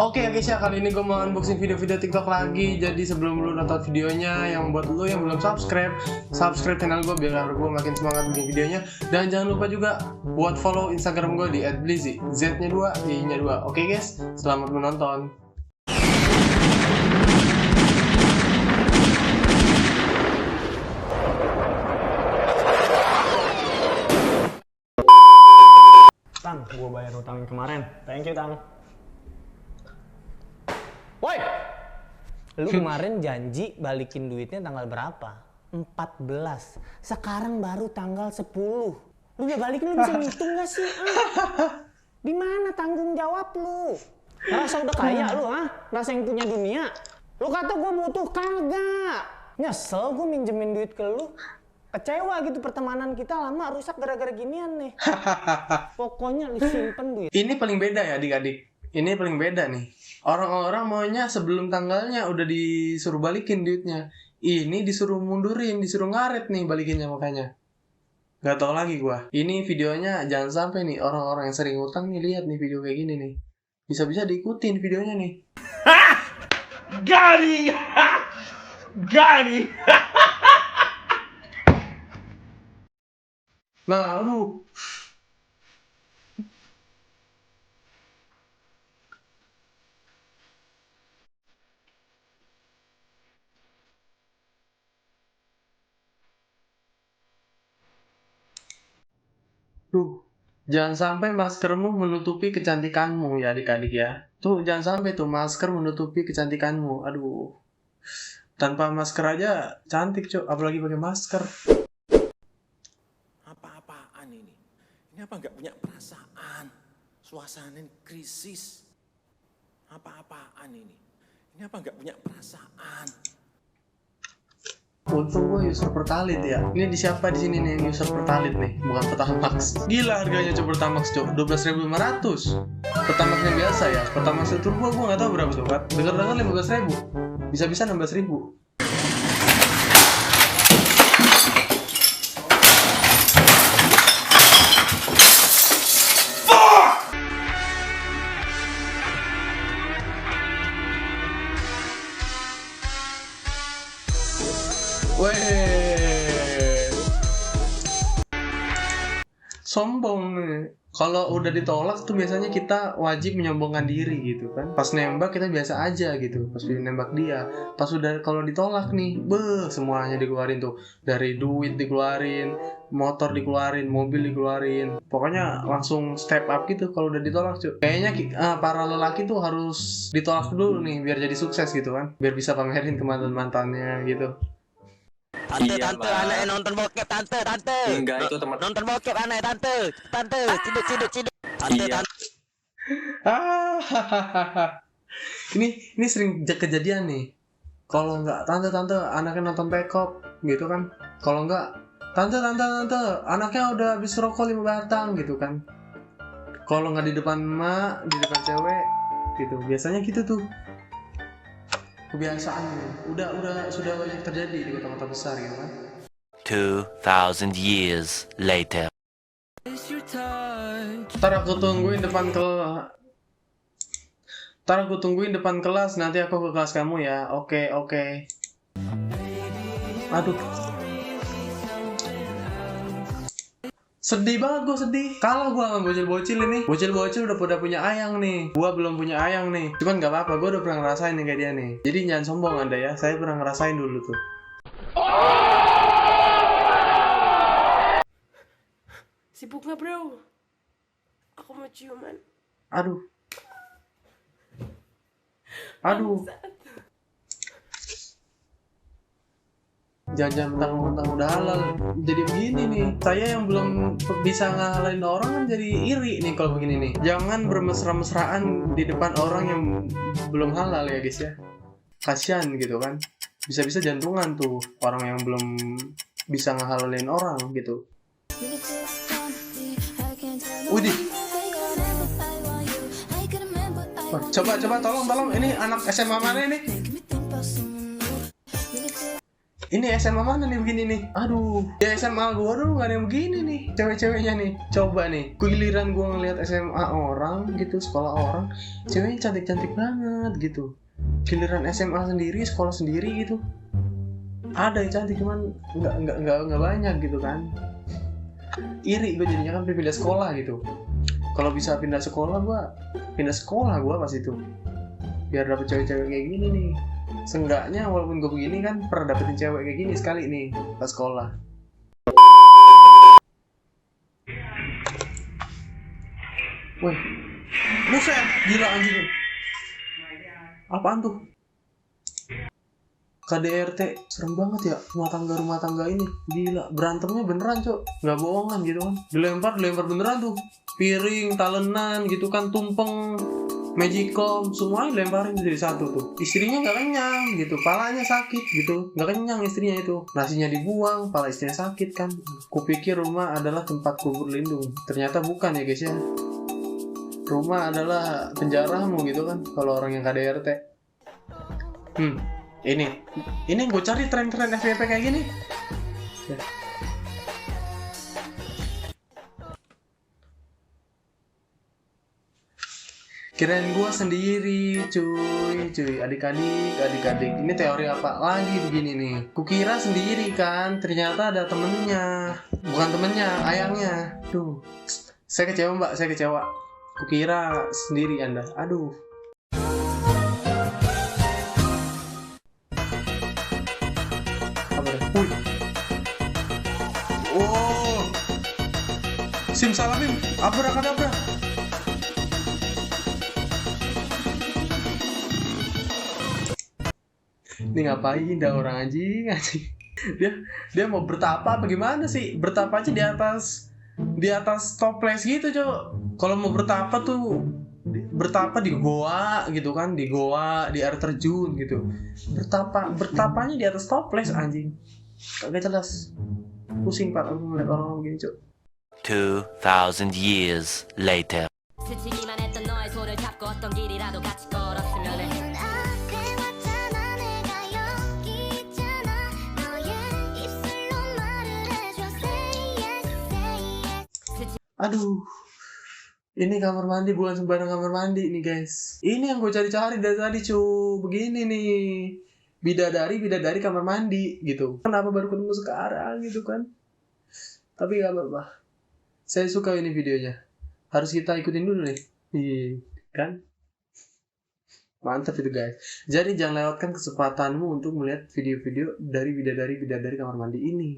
Oke guys ya, kali ini gue mau unboxing video-video TikTok lagi. Jadi sebelum lu nonton videonya, yang buat lu yang belum subscribe channel gue biar gue makin semangat bikin videonya. Dan jangan lupa juga buat follow Instagram gue di @blizzy, Z-nya 2, Y-nya 2. Oke guys, selamat menonton. Tang, gue bayar utang kemarin. Thank you, Tang. Woi! Lu kemarin janji balikin duitnya tanggal berapa? 14. Sekarang baru tanggal 10. Lu udah balikin, lu bisa ngitung gak sih? Di mana tanggung jawab lu? Ngerasa udah kaya lu, Ngerasa yang punya dunia? Lu kata gue butuh, kagak. Nyesel gue minjemin duit ke lu. Kecewa gitu, pertemanan kita lama rusak gara-gara ginian nih. Pokoknya lu simpen duit. Ini paling beda ya adik-adik. Ini paling beda nih. Orang-orang maunya sebelum tanggalnya udah disuruh balikin duitnya. Ini disuruh mundurin, disuruh ngaret nih balikinnya makanya. Gak tau lagi gua. Ini videonya jangan sampai nih orang-orang yang sering utang nih lihat nih video kayak gini nih. Bisa-bisa diikutin videonya nih. Garing! Garing! Nah, lu Tuh, jangan sampai maskermu menutupi kecantikanmu ya adik-adik ya. Tuh, jangan sampai tuh masker menutupi kecantikanmu. Aduh, tanpa masker aja cantik cok, apalagi pakai masker. Apa-apaan ini? Ini apa nggak punya perasaan? Suasana krisis. Apa-apaan ini? Ini apa nggak punya perasaan? Untung gue user Pertalite ya. Ini di siapa di sini nih yang user Pertalite nih, bukan Pertamax. Gila harganya cok Pertamax cok, 12.500. Pertamaxnya biasa ya. Pertamax turbo gue nggak tahu berapa tuh kan. Dengar-dengar 15.000. Bisa-bisa 16.000. Weh, sombong nih. Kalau udah ditolak tuh biasanya kita wajib menyombongkan diri gitu kan. Pas nembak kita biasa aja gitu. Pas nembak dia. Pas udah kalau ditolak nih, semuanya dikeluarin tuh. Dari duit dikeluarin, motor dikeluarin, mobil dikeluarin. Pokoknya langsung step up gitu kalau udah ditolak cuy. Kayaknya para lelaki tuh harus ditolak dulu nih biar jadi sukses gitu kan. Biar bisa pamerin ke mantan-mantannya gitu. Tante, anaknya nonton bokep, tante. Enggak, itu teman. Nonton bokep anaknya, tante, ciduk. Tante, Iya. Ini sering kejadian nih. Kalau nggak tante anaknya nonton pekop gitu kan. Kalau nggak tante anaknya udah habis rokok 5 batang gitu kan. Kalau nggak di depan emak, di depan cewek gitu. Biasanya gitu tuh. Kebiasaan sudah banyak terjadi di kota-kota besar gitu kan. 2000 years later. Ntar aku tungguin depan kelas, nanti aku ke kelas kamu ya. Oke. Aduh, sedih banget gue, sedih. Kalah gue sama bocil-bocil ini. Bocil-bocil udah punya ayang nih. Gue belum punya ayang nih. Cuman gak apa-apa, gue udah pernah ngerasain nih kayak dia nih. Jadi jangan sombong Anda ya. Saya pernah ngerasain dulu tuh. Sibuk nggak bro? Aku mau ciuman. Aduh. Jangan mentang-mentang udah halal jadi begini nih. Saya yang belum bisa ngahalin orang kan jadi iri nih kalau begini nih. Jangan bermesra-mesraan di depan orang yang belum halal ya guys ya. Kasian gitu kan. Bisa-bisa jantungan tuh orang yang belum bisa ngahalalin orang gitu. Widih. Wah, coba tolong ini anak SMA mana ini? Ini SMA mana nih begini nih? Aduh, ya SMA gua dulu gak ada yang begini nih. Cewek-ceweknya nih, coba nih. Giliran gua ngeliat SMA orang gitu, sekolah orang, ceweknya cantik-cantik banget gitu. Giliran SMA sendiri, sekolah sendiri gitu, ada yang cantik cuman nggak banyak gitu kan. Iri gue jadinya kan pindah sekolah gitu. Kalau bisa pindah sekolah gua pas itu. Biar dapet cewek-cewek kayak gini nih. Seenggaknya walaupun gue begini kan pernah dapetin cewek kayak gini sekali nih pas sekolah. Wih, buset, gila anjing. Apaan tuh? KDRT, serem banget ya rumah tangga ini. Gila, berantemnya beneran cok, nggak bohongan gitu kan. Dilempar beneran tuh. Piring, talenan gitu kan, tumpeng, magicom, semuanya dilemparin jadi satu tuh. Istrinya nggak kenyang gitu, palanya sakit gitu, nggak kenyang istrinya itu. Nasinya dibuang, pala istrinya sakit kan. Kupikir rumah adalah tempat kubur lindung, ternyata bukan ya guys ya. Rumah adalah penjaramu gitu kan kalau orang yang KDRT. Ini yang gue cari tren-tren FYP kayak gini. Kirain gue sendiri, cuy, adik-adik. Ini teori apa lagi begini nih? Kukira sendiri kan, ternyata ada temennya. Bukan temennya, ayangnya. Duh, saya kecewa mbak, saya kecewa. Kukira sendiri Anda. Aduh. Apa deh? Wih. Oh. Simsalabim, abrakadabra. Ini ngapain dah orang anjing. Dia mau bertapa apa gimana sih? Bertapa aja di atas toples gitu, Cok. Kalau mau bertapa tuh bertapa di goa gitu kan, di goa, di air terjun gitu. Bertapanya di atas toples anjing. Kagak jelas. Pusing Pak aku ngeliat orang begini, Cok. 2,000 years later. Aduh, ini kamar mandi bukan sembarang kamar mandi nih guys. Ini yang gue cari-cari dari tadi begini nih, bidadari kamar mandi gitu. Kenapa baru ketemu sekarang gitu kan? Tapi gak apa-apa. Saya suka ini videonya. Harus kita ikutin dulu nih. Iya, kan? Mantap itu guys. Jadi jangan lewatkan kesempatanmu untuk melihat video-video dari bidadari kamar mandi ini.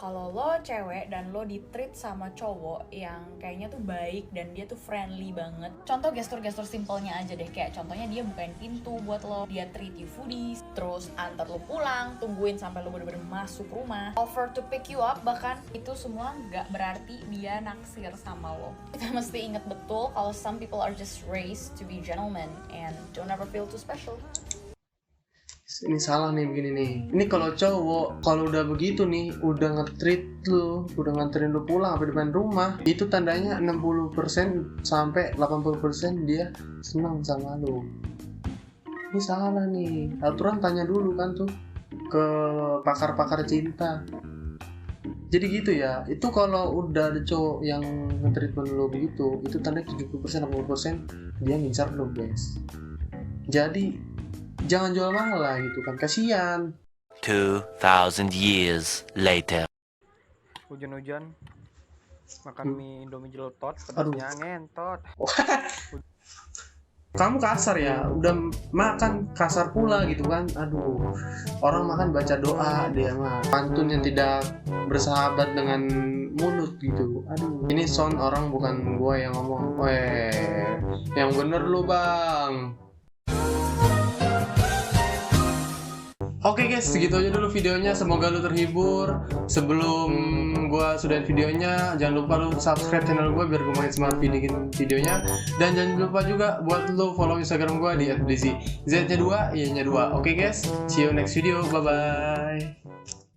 Kalau lo cewek dan lo di-treat sama cowok yang kayaknya tuh baik dan dia tuh friendly banget. Contoh gestur-gestur simpelnya aja deh, kayak contohnya dia bukain pintu buat lo, dia treat you foodies, terus antar lo pulang, tungguin sampai lo bener-bener masuk rumah, offer to pick you up, bahkan itu semua nggak berarti dia naksir sama lo. Kita mesti inget betul kalau some people are just raised to be gentlemen and don't ever feel too special. Ini salah nih begini nih. Ini kalau cowok, kalau udah begitu nih, udah nge-treat lu, udah nganterin lu pulang sampai depan rumah, itu tandanya 60% sampai 80% dia senang sama lu. Ini salah nih. Aturan tanya dulu kan tuh ke pakar-pakar cinta. Jadi gitu ya. Itu kalau udah ada cowok yang nge-treatment lu begitu, itu tandanya 70% 80% dia ngincar lu, guys. Jadi jangan jual mahal lah gitu kan, kasihan. 2,000 years later. Hujan-hujan makan mie Indomie jelotot, pedasnya ngentot. Kamu kasar ya, udah makan kasar pula gitu kan. Aduh, orang makan baca doa, dia mah pantun yang tidak bersahabat dengan mulut gitu. Aduh, ini sound orang bukan gua yang ngomong. Weh, yang bener lu bang. Oke guys, segitu aja dulu videonya. Semoga lu terhibur. Sebelum gua sudahin videonya, jangan lupa lu subscribe channel gua biar gua makin semangat bikin videonya. Dan jangan lupa juga buat lu follow Instagram gua di @blizzy. Z-nya 2, Y-nya 2. Oke guys, see you next video. Bye bye.